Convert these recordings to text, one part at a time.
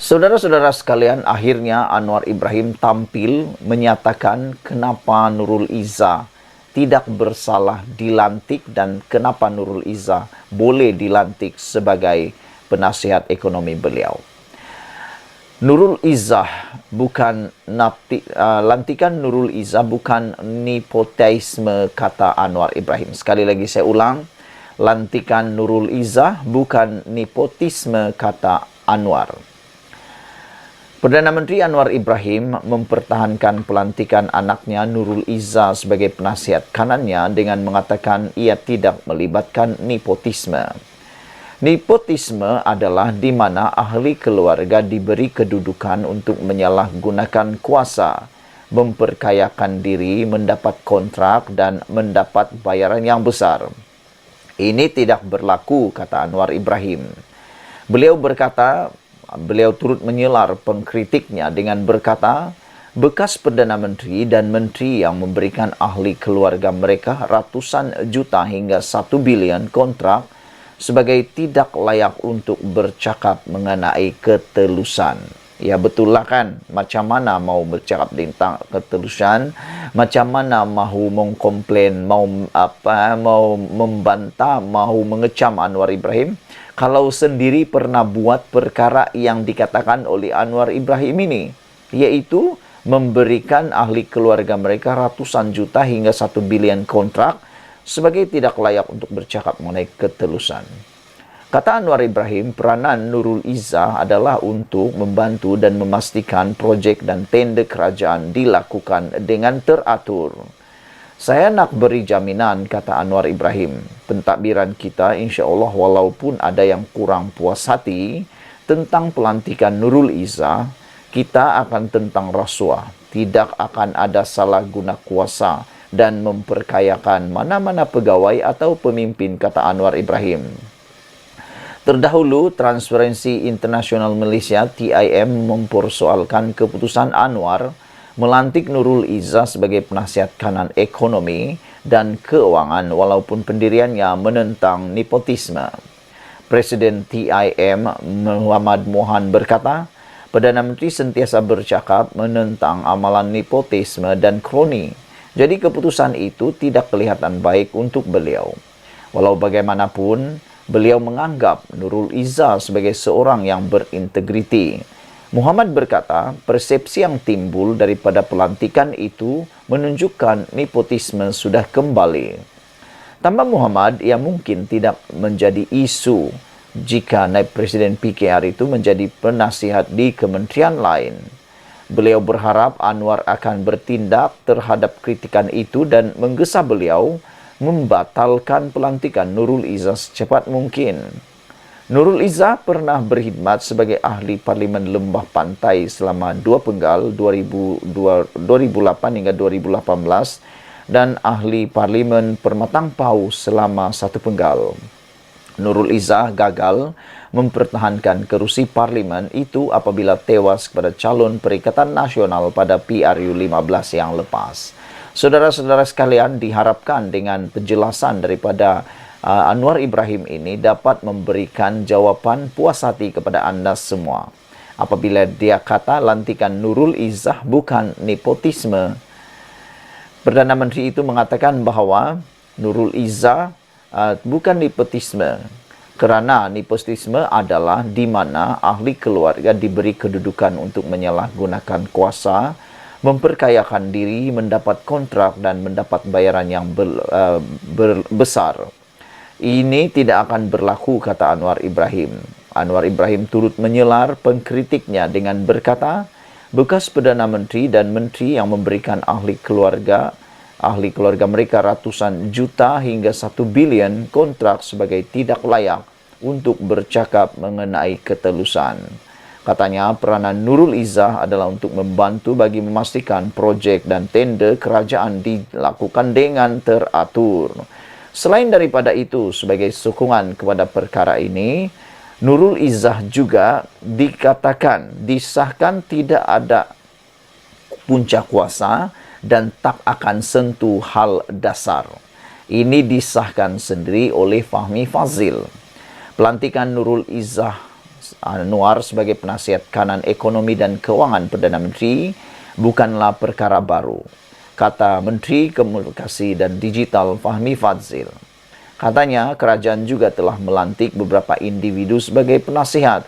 Saudara-saudara sekalian, akhirnya Anwar Ibrahim tampil menyatakan kenapa Nurul Izzah tidak bersalah dilantik dan kenapa Nurul Izzah boleh dilantik sebagai penasihat ekonomi beliau. Nurul Izzah bukan lantikan Nurul Izzah bukan nepotisme, kata Anwar Ibrahim. Sekali lagi saya ulang, lantikan Nurul Izzah bukan nepotisme, kata Anwar. Perdana Menteri Anwar Ibrahim mempertahankan pelantikan anaknya Nurul Izzah sebagai penasihat kanannya dengan mengatakan ia tidak melibatkan nepotisme. Nepotisme adalah di mana ahli keluarga diberi kedudukan untuk menyalahgunakan kuasa, memperkayakan diri, mendapat kontrak dan mendapat bayaran yang besar. Ini tidak berlaku, kata Anwar Ibrahim. Beliau turut menyelar pengkritiknya dengan berkata, bekas Perdana Menteri dan Menteri yang memberikan ahli keluarga mereka ratusan juta hingga 1 bilion kontrak sebagai tidak layak untuk bercakap mengenai ketelusan. Ya betul lah kan, macam mana mau bercakap tentang ketelusan, macam mana mahu mengkomplain, mau membantah, mahu mengecam Anwar Ibrahim, kalau sendiri pernah buat perkara yang dikatakan oleh Anwar Ibrahim ini, yaitu memberikan ahli keluarga mereka ratusan juta hingga 1 bilion kontrak sebagai tidak layak untuk bercakap mengenai ketelusan. Kata Anwar Ibrahim, peranan Nurul Izzah adalah untuk membantu dan memastikan projek dan tender kerajaan dilakukan dengan teratur. Saya nak beri jaminan, kata Anwar Ibrahim, pentadbiran kita insya Allah walaupun ada yang kurang puas hati tentang pelantikan Nurul Izzah, kita akan tentang rasuah, tidak akan ada salah guna kuasa dan memperkayakan mana-mana pegawai atau pemimpin, kata Anwar Ibrahim. Terdahulu, Transparency International Malaysia (TIM) mempersoalkan keputusan Anwar melantik Nurul Izzah sebagai penasihat kanan ekonomi dan keuangan walaupun pendiriannya menentang nepotisme. Presiden TIM Muhammad Mohan berkata, Perdana Menteri sentiasa bercakap menentang amalan nepotisme dan kroni. Jadi keputusan itu tidak kelihatan baik untuk beliau. Walau bagaimanapun, beliau menganggap Nurul Izzah sebagai seorang yang berintegriti. Muhammad berkata, persepsi yang timbul daripada pelantikan itu menunjukkan nepotisme sudah kembali. Tambah Muhammad, ia mungkin tidak menjadi isu jika naib Presiden PKR itu menjadi penasihat di kementerian lain. Beliau berharap Anwar akan bertindak terhadap kritikan itu dan menggesa beliau membatalkan pelantikan Nurul Izzah secepat mungkin. Nurul Izzah pernah berkhidmat sebagai ahli Parlimen Lembah Pantai selama 2 penggal 2008 hingga 2018 dan ahli Parlimen Permatang Pau selama 1 penggal. Nurul Izzah gagal mempertahankan kerusi parlimen itu apabila tewas kepada calon Perikatan Nasional pada PRU 15 yang lepas. Saudara-saudara sekalian, diharapkan dengan penjelasan daripada Anwar Ibrahim ini dapat memberikan jawapan puas hati kepada anda semua. Apabila dia kata lantikan Nurul Izzah bukan nepotisme, Perdana Menteri itu mengatakan bahawa Nurul Izzah bukan nepotisme, kerana nepotisme adalah di mana ahli keluarga diberi kedudukan untuk menyalahgunakan kuasa, memperkayakan diri, mendapat kontrak dan mendapat bayaran yang besar. Ini tidak akan berlaku, kata Anwar Ibrahim. Anwar Ibrahim turut menyelar pengkritiknya dengan berkata, bekas Perdana Menteri dan Menteri yang memberikan ahli keluarga mereka ratusan juta hingga 1 bilion kontrak sebagai tidak layak untuk bercakap mengenai ketelusan. Katanya peranan Nurul Izzah adalah untuk membantu bagi memastikan projek dan tender kerajaan dilakukan dengan teratur. Selain daripada itu, sebagai sokongan kepada perkara ini, Nurul Izzah juga disahkan tidak ada puncak kuasa dan tak akan sentuh hal dasar. Ini disahkan sendiri oleh Fahmi Fazil. Pelantikan Nurul Izzah Anwar sebagai penasihat kanan ekonomi dan keuangan Perdana Menteri bukanlah perkara baru, kata Menteri Komunikasi dan Digital Fahmi Fadzil. Katanya, kerajaan juga telah melantik beberapa individu sebagai penasihat,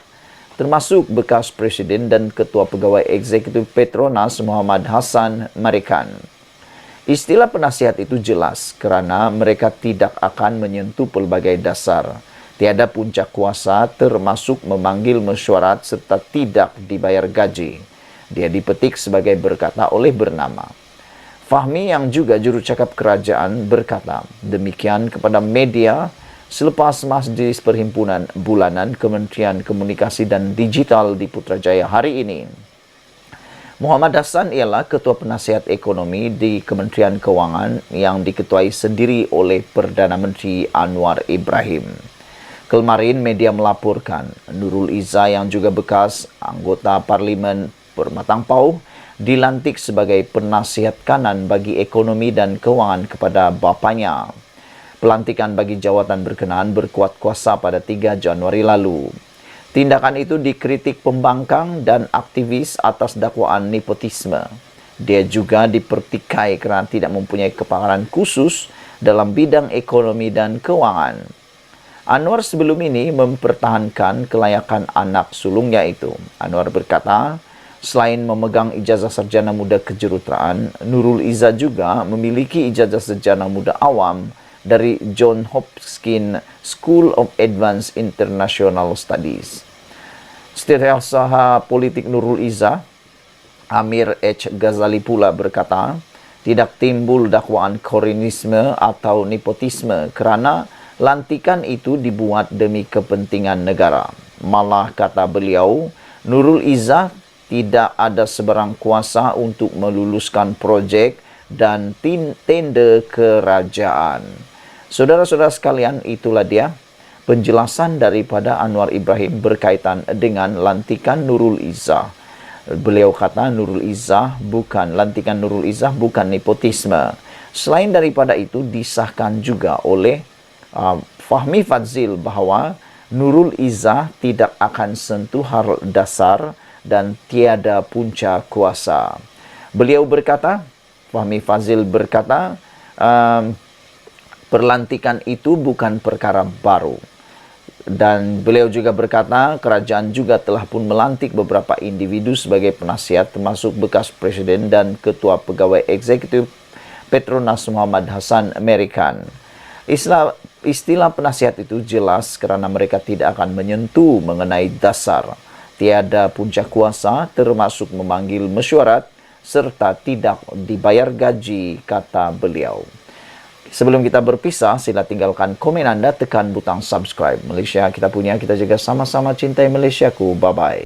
termasuk bekas Presiden dan Ketua Pegawai Eksekutif Petronas Muhammad Hassan Marikan. Istilah penasihat itu jelas kerana mereka tidak akan menyentuh pelbagai dasar. Tiada puncak kuasa termasuk memanggil mesyuarat serta tidak dibayar gaji. Dia dipetik sebagai berkata oleh bernama. Fahmi yang juga jurucakap kerajaan berkata demikian kepada media selepas Majlis Perhimpunan Bulanan Kementerian Komunikasi dan Digital di Putrajaya hari ini. Muhammad Hassan ialah Ketua Penasihat Ekonomi di Kementerian Keuangan yang diketuai sendiri oleh Perdana Menteri Anwar Ibrahim. Kemarin media melaporkan Nurul Izzah yang juga bekas anggota Parlimen Permatang Pauh dilantik sebagai penasihat kanan bagi ekonomi dan keuangan kepada bapanya. Pelantikan bagi jawatan berkenaan berkuat kuasa pada 3 Januari lalu. Tindakan itu dikritik pembangkang dan aktivis atas dakwaan nepotisme. Dia juga dipertikai kerana tidak mempunyai kepakaran khusus dalam bidang ekonomi dan keuangan. Anwar sebelum ini mempertahankan kelayakan anak sulungnya itu. Anwar berkata, selain memegang ijazah sarjana muda kejuruteraan, Nurul Izzah juga memiliki ijazah sarjana muda awam dari John Hopkins School of Advanced International Studies. Setiausaha politik Nurul Izzah, Amir H. Ghazali pula berkata, tidak timbul dakwaan komunisme atau nepotisme kerana lantikan itu dibuat demi kepentingan negara. Malah kata beliau, Nurul Izzah tidak ada sebarang kuasa untuk meluluskan projek dan tender kerajaan. Saudara-saudara sekalian, itulah dia penjelasan daripada Anwar Ibrahim berkaitan dengan lantikan Nurul Izzah. Beliau kata lantikan Nurul Izzah bukan nepotisme. Selain daripada itu disahkan juga oleh Fahmi Fadzil bahawa Nurul Izzah tidak akan sentuh hal dasar dan tiada punca kuasa. Beliau berkata, Fahmi Fadzil berkata, perlantikan itu bukan perkara baru. Dan beliau juga berkata, kerajaan juga telah pun melantik beberapa individu sebagai penasihat, termasuk bekas Presiden dan Ketua Pegawai Eksekutif Petronas Muhammad Hassan Marikan. Istilah penasihat itu jelas kerana mereka tidak akan menyentuh mengenai dasar. Tiada puncak kuasa termasuk memanggil mesyuarat serta tidak dibayar gaji, kata beliau. Sebelum kita berpisah, sila tinggalkan komen anda, tekan butang subscribe. Malaysia kita punya, kita jaga sama-sama cintai Malaysiaku. Bye-bye.